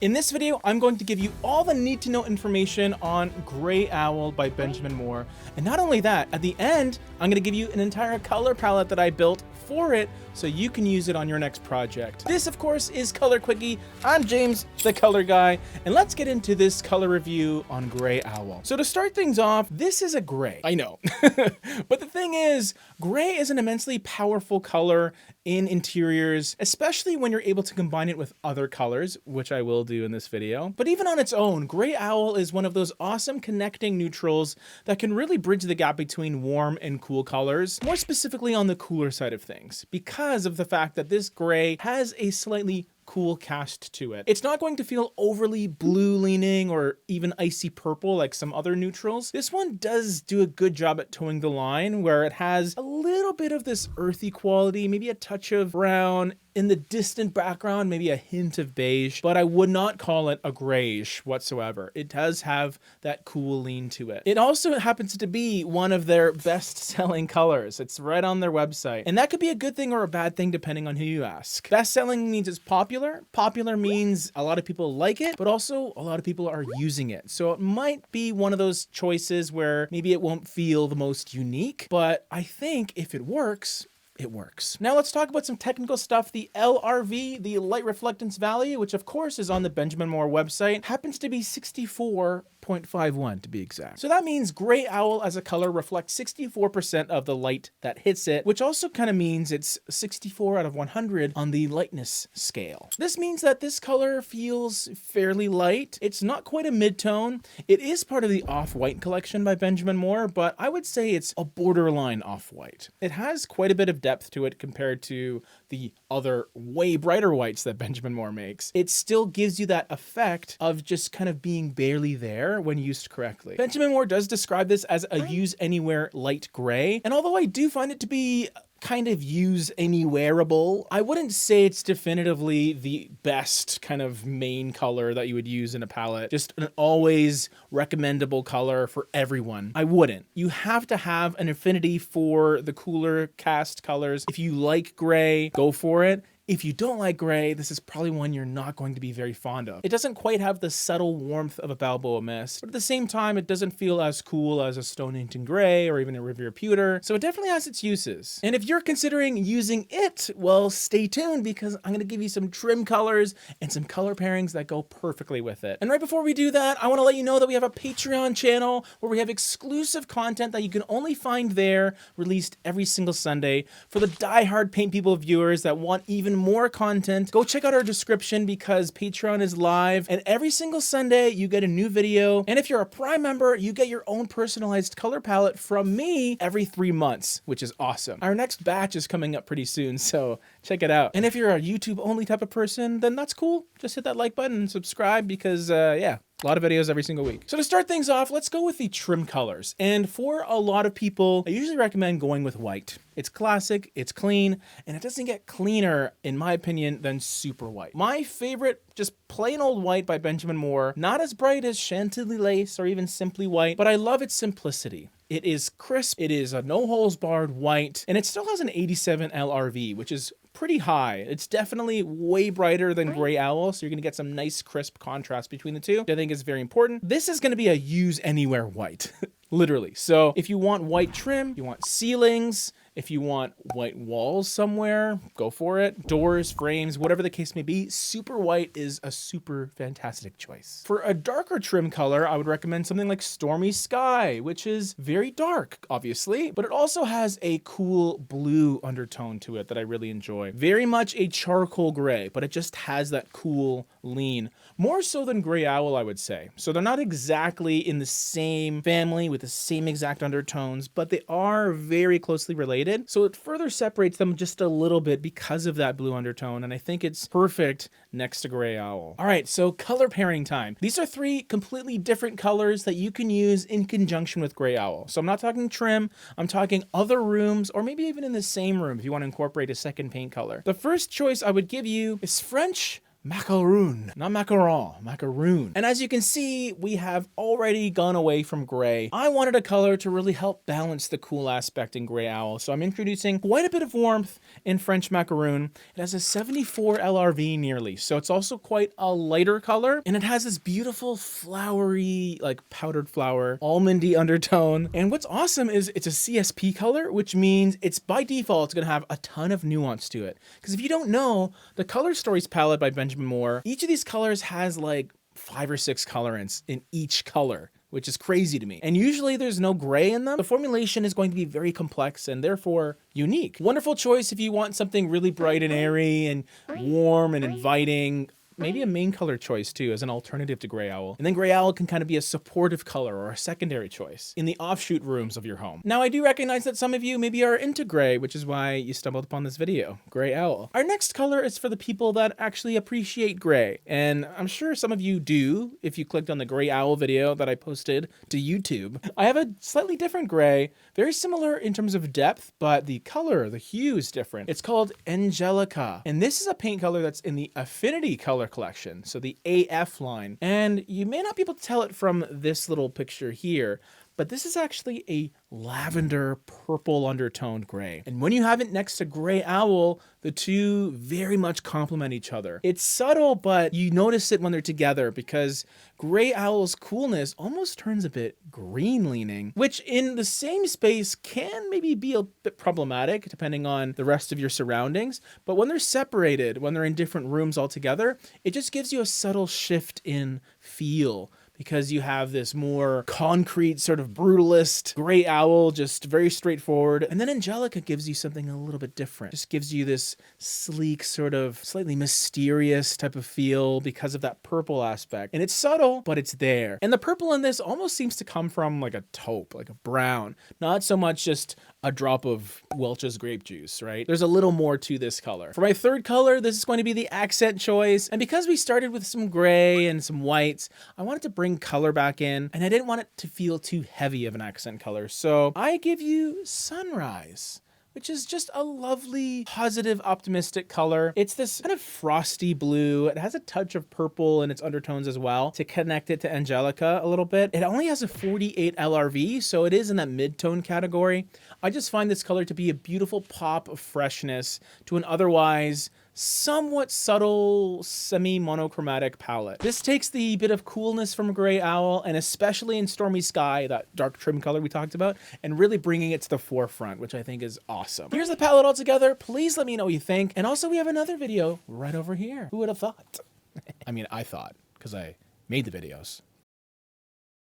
In this video, I'm going to give you all the need to know information on Grey Owl by Benjamin Moore. And not only that, at the end, I'm going to give you an entire color palette that I built for it so you can use it on your next project. This, of course, is Color Quickie. I'm James, the color guy, and let's get into this color review on Grey Owl. So to start things off, this is a gray. I know. But the thing is, gray is an immensely powerful color in interiors, especially when you're able to combine it with other colors, which I will do in this video. But even on its own, Grey Owl is one of those awesome connecting neutrals that can really bridge the gap between warm and cool colors, more specifically on the cooler side of things, because of the fact that this gray has a slightly cool cast to it. It's not going to feel overly blue leaning or even icy purple like some other neutrals. This one does do a good job at towing the line, where it has a little bit of this earthy quality, maybe a touch of brown, in the distant background, maybe a hint of beige, but I would not call it a grayish whatsoever. It does have that cool lean to it. It also happens to be one of their best-selling colors. It's right on their website. And that could be a good thing or a bad thing depending on who you ask. Best-selling means it's popular. Popular means a lot of people like it, but also a lot of people are using it. So it might be one of those choices where maybe it won't feel the most unique, but I think if it works, it works. Now let's talk about some technical stuff. The LRV, the light reflectance value, which of course is on the Benjamin Moore website, happens to be 64.51 to be exact. So that means Grey Owl as a color reflects 64% of the light that hits it, which also kind of means it's 64 out of 100 on the lightness scale. This means that this color feels fairly light. It's not quite a mid-tone. It is part of the off-white collection by Benjamin Moore, but I would say it's a borderline off-white. It has quite a bit of depth to it compared to the other way brighter whites that Benjamin Moore makes. It still gives you that effect of just kind of being barely there when used correctly. Benjamin Moore does describe this as a use anywhere light gray, and although I do find it to be kind of use anywhereable, I wouldn't say it's definitively the best kind of main color that you would use in a palette. Just an always recommendable color for everyone. I wouldn't. You have to have an affinity for the cooler cast colors. If you like gray, go for it. If you don't like gray, this is probably one you're not going to be very fond of. It doesn't quite have the subtle warmth of a Balboa Mist, but at the same time, it doesn't feel as cool as a Stonington Gray or even a Riviera Pewter, so it definitely has its uses. And if you're considering using it, well, stay tuned because I'm gonna give you some trim colors and some color pairings that go perfectly with it. And right before we do that, I wanna let you know that we have a Patreon channel where we have exclusive content that you can only find there, released every single Sunday. For the diehard Paint People viewers that want even more content, go check out our description because Patreon is live, and every single Sunday you get a new video. And if you're a Prime member, you get your own personalized color palette from me every 3 months, which is awesome. Our next batch is coming up pretty soon, so check it out. And if you're a YouTube only type of person, then that's cool. Just hit that like button and subscribe because yeah, a lot of videos every single week. So to start things off, let's go with the trim colors. And for a lot of people, I usually recommend going with white. It's classic, it's clean, and it doesn't get cleaner, in my opinion, than super white. My favorite, just plain old white by Benjamin Moore, not as bright as Chantilly Lace or even Simply White, but I love its simplicity. It is crisp, it is a no holes barred white, and it still has an 87 LRV, which is pretty high. It's definitely way brighter than Grey Owl, so you're gonna get some nice crisp contrast between the two, which I think is very important. This is gonna be a use anywhere white, literally. So if you want white trim, you want ceilings, if you want white walls somewhere, go for it. Doors, frames, whatever the case may be, super white is a super fantastic choice. For a darker trim color, I would recommend something like Stormy Sky, which is very dark, obviously, but it also has a cool blue undertone to it that I really enjoy. Very much a charcoal gray, but it just has that cool lean. More so than Grey Owl, I would say. So they're not exactly in the same family with the same exact undertones, but they are very closely related. So it further separates them just a little bit because of that blue undertone, and I think it's perfect next to Grey Owl. All right, so color pairing time. These are 3 completely different colors that you can use in conjunction with Grey Owl. So I'm not talking trim, I'm talking other rooms, or maybe even in the same room if you want to incorporate a second paint color. The first choice I would give you is French macaroon, not macaron, macaroon. And as you can see, we have already gone away from gray. I wanted a color to really help balance the cool aspect in Gray Owl, so I'm introducing quite a bit of warmth in French macaroon. It has a 74 LRV nearly, so it's also quite a lighter color, and it has this beautiful flowery, like powdered flower, almondy undertone. And what's awesome is it's a CSP color, which means it's by default, it's gonna have a ton of nuance to it. Because if you don't know, the Color Stories palette by Benjamin Moore, each of these colors has like 5 or 6 colorants in each color, which is crazy to me. And usually there's no gray in them. The formulation is going to be very complex and therefore unique. Wonderful choice if you want something really bright and airy and warm and inviting. Maybe a main color choice too, as an alternative to Gray Owl. And then Gray Owl can kind of be a supportive color or a secondary choice in the offshoot rooms of your home. Now, I do recognize that some of you maybe are into gray, which is why you stumbled upon this video, Gray Owl. Our next color is for the people that actually appreciate gray. And I'm sure some of you do if you clicked on the Gray Owl video that I posted to YouTube. I have a slightly different gray, very similar in terms of depth, but the color, the hue is different. It's called Angelica. And this is a paint color that's in the Affinity color collection, so the AF line. And you may not be able to tell it from this little picture here, but this is actually a lavender purple undertoned gray. And when you have it next to Gray Owl, the two very much complement each other. It's subtle, but you notice it when they're together because Gray Owl's coolness almost turns a bit green leaning, which in the same space can maybe be a bit problematic depending on the rest of your surroundings. But when they're separated, when they're in different rooms altogether, it just gives you a subtle shift in feel, because you have this more concrete sort of brutalist Gray Owl, just very straightforward. And then Angelica gives you something a little bit different. Just gives you this sleek, sort of slightly mysterious type of feel because of that purple aspect. And it's subtle, but it's there. And the purple in this almost seems to come from like a taupe, like a brown, not so much just a drop of Welch's grape juice, right? There's a little more to this color. For my third color, this is going to be the accent choice. And because we started with some gray and some whites, I wanted to bring color back in, and I didn't want it to feel too heavy of an accent color. So I give you Sunrise, which is just a lovely, positive, optimistic color. It's this kind of frosty blue. It has a touch of purple in its undertones as well to connect it to Angelica a little bit. It only has a 48 LRV, so it is in that mid-tone category. I just find this color to be a beautiful pop of freshness to an otherwise somewhat subtle, semi-monochromatic palette. This takes the bit of coolness from Gray Owl, and especially in Stormy Sky, that dark trim color we talked about, and really bringing it to the forefront, which I think is awesome. Here's the palette all together. Please let me know what you think. And also, we have another video right over here. Who would have thought? I mean, I thought, because I made the videos.